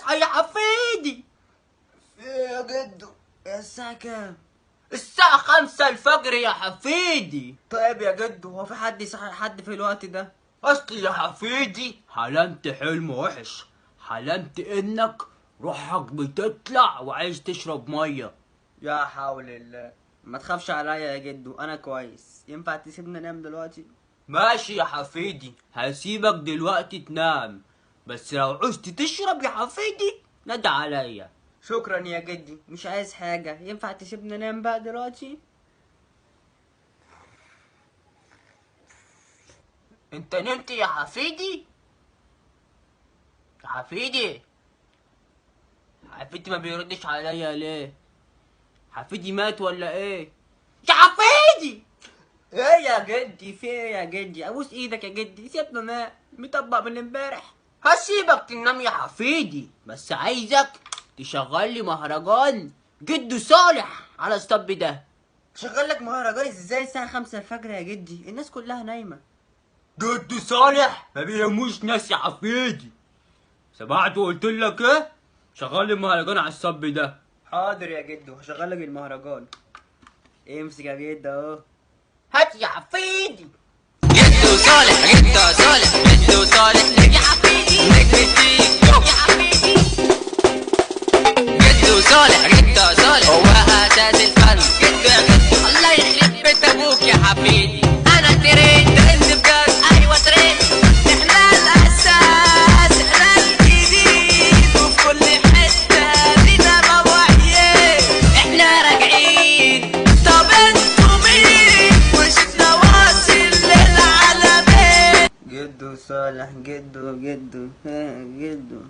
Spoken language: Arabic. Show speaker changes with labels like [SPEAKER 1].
[SPEAKER 1] اصحى يا حفيدي.
[SPEAKER 2] في ايه يا جدو؟ الساعة كام؟
[SPEAKER 1] الساعة 5 الفجر يا حفيدي.
[SPEAKER 2] طيب يا جدو، هو في حد يصحي حد في الوقت ده؟
[SPEAKER 1] اصل يا حفيدي حلمت حلم وحش. حلمت انك روحك بتطلع وعايز تشرب ميه.
[SPEAKER 2] يا حول الله، ما تخافش عليا يا جدو، انا كويس. ينفع تسيبني انام دلوقتي؟
[SPEAKER 1] ماشي يا حفيدي، هسيبك دلوقتي تنام، بس لو عوزت تشرب يا حفيدي نادى عليا.
[SPEAKER 2] شكرا يا جدي، مش عايز حاجة. ينفع تسيبني انام بقى دلوقتي؟
[SPEAKER 1] انت نمت يا حفيدي؟ يا حفيدي، حفيدي ما بيردش عليا ليه؟ حفيدي مات ولا ايه؟ يا حفيدي!
[SPEAKER 2] ايه يا جدي؟ في ايه يا جدي؟ ابوس ايدك يا جدي، سيبنا نام، مطبق من امبارح.
[SPEAKER 1] هسيبك تنام يا حفيدي، بس عايزك تشغل لي مهرجان جدو صالح على الصب ده.
[SPEAKER 2] شغل لك مهرجان ازاي الساعة 5 الفجر يا جدي؟ الناس كلها نايمة.
[SPEAKER 1] جدو صالح ما بيهموش ناس يا حفيدي. سمعت وقلت لك ايه؟ شغل لي مهرجان على الصب ده.
[SPEAKER 2] حاضر يا جدو، هشغل لك المهرجان. امسك يا جدو اهو.
[SPEAKER 1] هات يا حفيدي.
[SPEAKER 3] جدو صالح جدو صالح جدو صالح يا حفيدي نجمتي يا حفيدي. جدو صالح جدو صالح هو اساس الفن. جدو يا جدو الله يخرب بيت ابوك يا حفيدي. انا ترند بجد، ايوه ترند. احنا الاساس، احنا الجديد، وفي كل حته لينا مواعيد. احنا راجعين، طب انتوا مين؟ وشفنا واصل للعالمين.
[SPEAKER 2] جدو صالح، جدو ها جدو.